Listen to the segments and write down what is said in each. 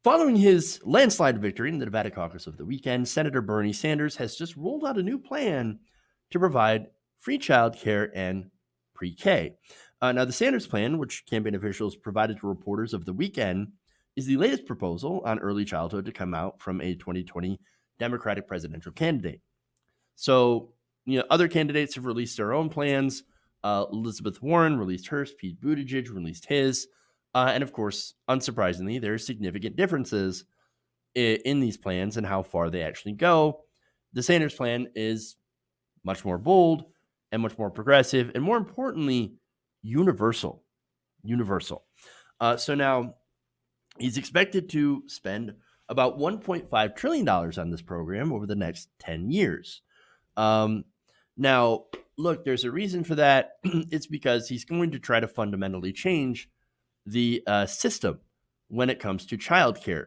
Following his landslide victory in the Nevada caucus of the weekend, Senator Bernie Sanders has just rolled out a new plan to provide free childcare and pre-K. Now, the Sanders plan, which campaign officials provided to reporters over the weekend, is the latest proposal on early childhood to come out from a 2020 Democratic presidential candidate. So, other candidates have released their own plans. Elizabeth Warren released hers. Pete Buttigieg released his. And of course, unsurprisingly, there are significant differences in these plans and how far they actually go. The Sanders plan is much more bold and much more progressive, and more importantly, universal. Universal. So now he's expected to spend about $1.5 trillion on this program over the next 10 years. Now, look, there's a reason for that. It's because he's going to try to fundamentally change the system when it comes to childcare.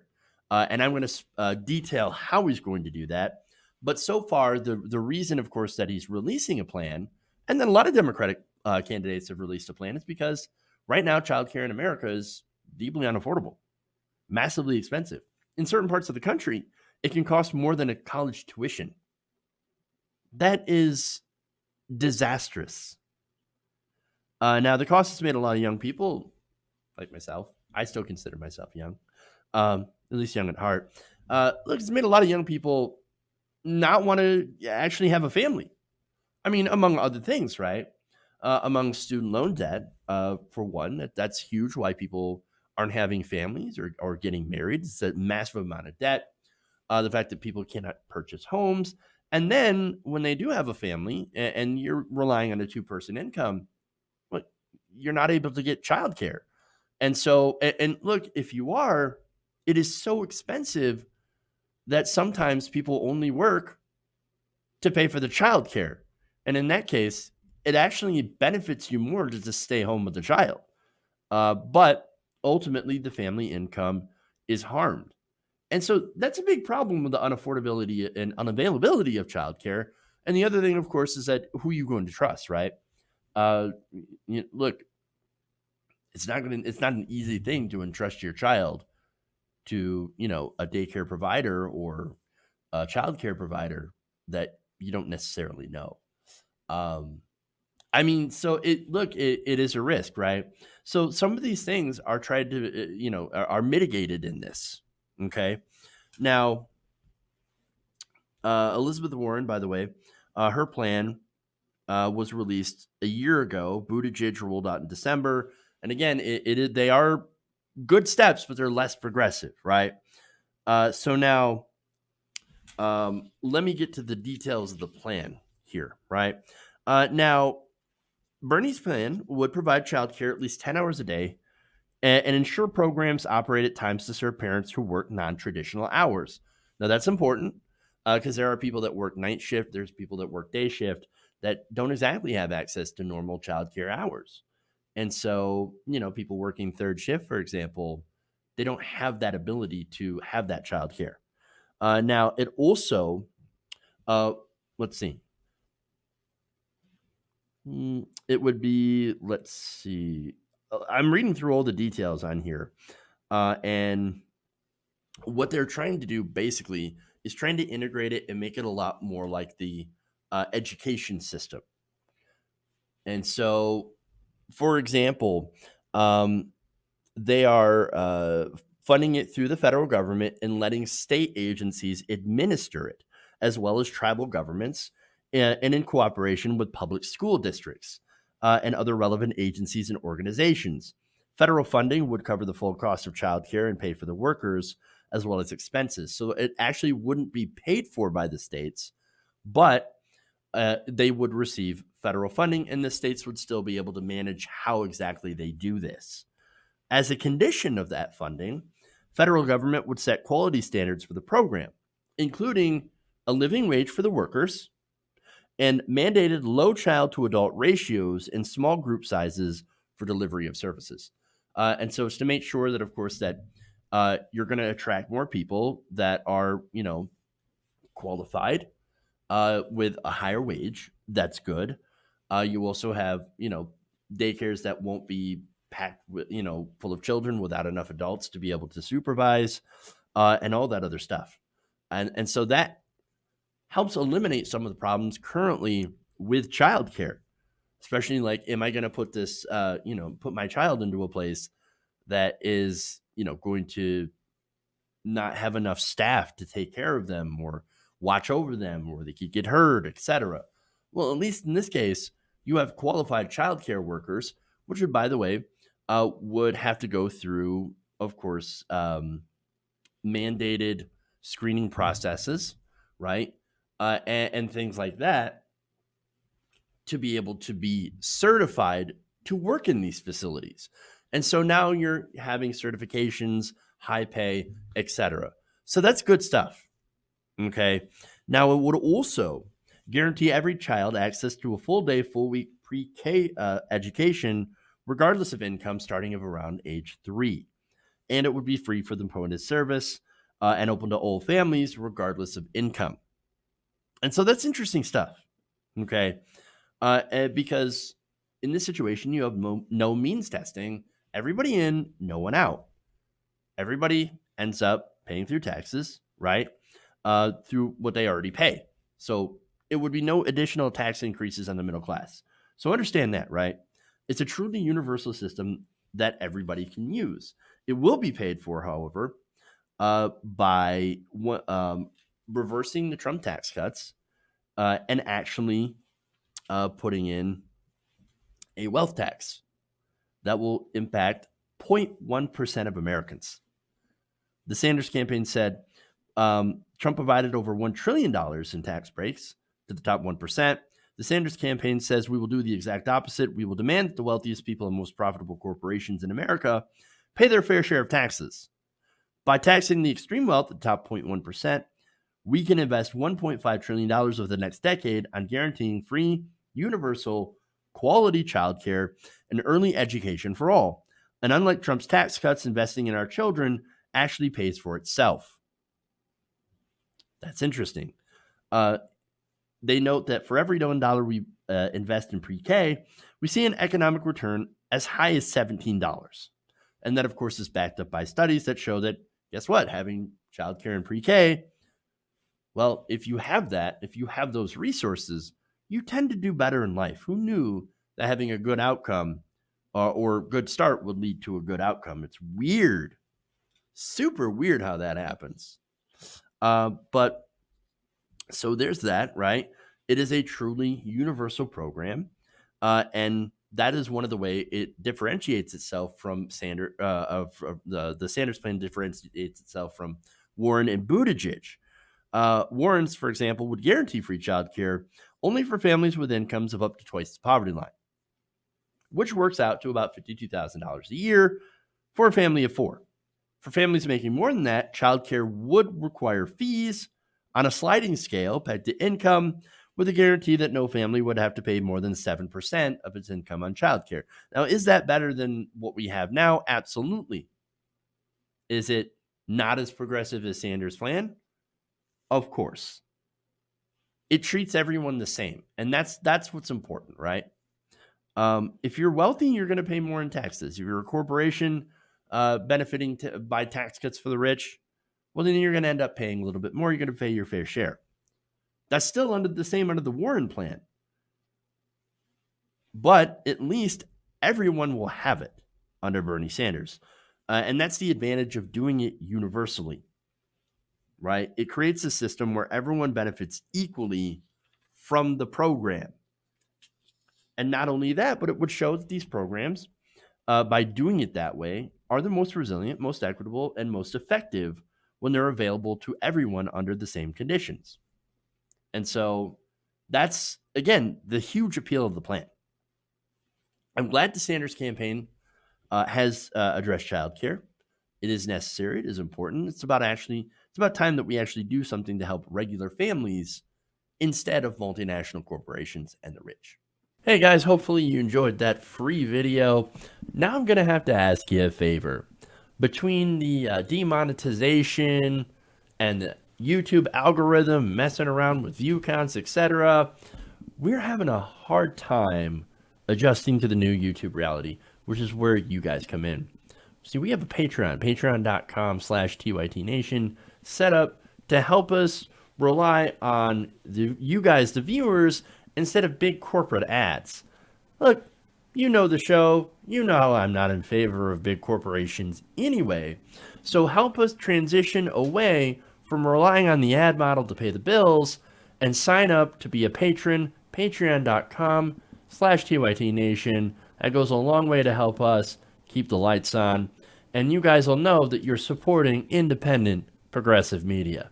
And I'm going to detail how he's going to do that. But so far, the reason, of course, that he's releasing a plan, and then a lot of Democratic candidates have released a plan, is because right now, childcare in America is deeply unaffordable, massively expensive. In certain parts of the country, it can cost more than a college tuition. That is disastrous. Now, the cost has made a lot of young people, like myself, I still consider myself young, at least young at heart. Look, it's made a lot of young people not want to actually have a family. I mean, among other things, right? Among student loan debt, for one, that's huge why people aren't having families or getting married. It's a massive amount of debt. The fact that people cannot purchase homes. And then when they do have a family and you're relying on a two-person income, well, you're not able to get childcare. And so, and look, if you are, it is so expensive that sometimes people only work to pay for the childcare. And in that case, it actually benefits you more to just stay home with the child. But ultimately, the family income is harmed. And so that's a big problem with the unaffordability and unavailability of childcare. And the other thing, of course, is that who are you going to trust, right? Look, it's not an easy thing to entrust your child to, a daycare provider or a childcare provider that you don't necessarily know. I mean, so it is a risk, right? So some of these things are tried to, are mitigated in this. Okay. Now, Elizabeth Warren, by the way, her plan was released a year ago. Buttigieg rolled out in December. And again, they are good steps, but they're less progressive, right? So now, let me get to the details of the plan here, right? Now, Bernie's plan would provide childcare at least 10 hours a day and ensure programs operate at times to serve parents who work non-traditional hours. Now, that's important because there are people that work night shift. There's people that work day shift that don't exactly have access to normal childcare hours. And so, people working third shift, for example, they don't have that ability to have that childcare. Now, it also, let's see, it would be, let's see, I'm reading through all the details on here. And what they're trying to do basically is trying to integrate it and make it a lot more like the education system. And so, for example, they are funding it through the federal government and letting state agencies administer it, as well as tribal governments, and in cooperation with public school districts and other relevant agencies and organizations. Federal funding would cover the full cost of childcare and pay for the workers as well as expenses. So it actually wouldn't be paid for by the states, but they would receive federal funding, and the states would still be able to manage how exactly they do this. As a condition of that funding, federal government would set quality standards for the program, including a living wage for the workers and mandated low child to adult ratios and small group sizes for delivery of services. And so it's to make sure that, of course, that you're going to attract more people that are, qualified with a higher wage. That's good. You also have, daycares that won't be packed with, full of children without enough adults to be able to supervise, and all that other stuff. And so that helps eliminate some of the problems currently with childcare, especially like, am I going to put this, put my child into a place that is, going to not have enough staff to take care of them or watch over them, or they could get hurt, etc. Well, at least in this case, you have qualified childcare workers, which would, by the way, would have to go through, of course, mandated screening processes, right? And things like that to be able to be certified to work in these facilities. And so now you're having certifications, high pay, etc. So that's good stuff. Okay. Now it would also guarantee every child access to a full day, full week pre-K education, regardless of income, starting of around age 3. And it would be free for the appointed service and open to all families, regardless of income. And so that's interesting stuff. Okay. Because in this situation, you have no means testing, everybody in, no one out. Everybody ends up paying through taxes, right? Through what they already pay. So it would be no additional tax increases on the middle class. So understand that, right? It's a truly universal system that everybody can use. It will be paid for, however, by reversing the Trump tax cuts and actually putting in a wealth tax that will impact 0.1% of Americans. The Sanders campaign said Trump provided over $1 trillion in tax breaks to the top 1%. The Sanders campaign says we will do the exact opposite. We will demand that the wealthiest people and most profitable corporations in America pay their fair share of taxes. By taxing the extreme wealth at the top 0.1%, we can invest $1.5 trillion over the next decade on guaranteeing free, universal, quality childcare and early education for all. And unlike Trump's tax cuts, investing in our children actually pays for itself. That's interesting. They note that for every $1 we invest in pre-K, we see an economic return as high as $17. And that, of course, is backed up by studies that show that, guess what? Having childcare in pre-K, well, if you have that, if you have those resources, you tend to do better in life. Who knew that having a good outcome or good start would lead to a good outcome? It's weird. Super weird how that happens. But so there's that, right? It is a truly universal program. And that is one of the way it differentiates itself from the Sanders plan differentiates itself from Warren and Buttigieg. Warren's, for example, would guarantee free childcare only for families with incomes of up to twice the poverty line, which works out to about $52,000 a year for a family of 4. For families making more than that, childcare would require fees on a sliding scale pegged to income, with a guarantee that no family would have to pay more than 7% of its income on childcare. Now, is that better than what we have now? Absolutely. Is it not as progressive as Sanders' plan? Of course. It treats everyone the same, and that's what's important, right? If you're wealthy, you're going to pay more in taxes. If you're a corporation benefiting by tax cuts for the rich, well, then you're going to end up paying a little bit more. You're going to pay your fair share. That's still under the Warren plan. But at least everyone will have it under Bernie Sanders. And that's the advantage of doing it universally, right? It creates a system where everyone benefits equally from the program. And not only that, but it would show that these programs, by doing it that way, are the most resilient, most equitable, and most effective when they're available to everyone under the same conditions. And so that's, again, the huge appeal of the plan. I'm glad the Sanders campaign has addressed childcare. It is necessary. It is important. It's about time that we actually do something to help regular families instead of multinational corporations and the rich. Hey guys, hopefully you enjoyed that free video. Now I'm going to have to ask you a favor. Between the demonetization and the YouTube algorithm messing around with view counts, etc., we're having a hard time adjusting to the new YouTube reality. which is where you guys come in. See, we have a Patreon, patreon.com/TYTNation, set up to help us rely on you guys, the viewers, instead of big corporate ads. Look, you know the show. You know I'm not in favor of big corporations anyway. So help us transition away from relying on the ad model to pay the bills and sign up to be a patron, patreon.com/TYTNation. That goes a long way to help us keep the lights on. And you guys will know that you're supporting independent progressive media.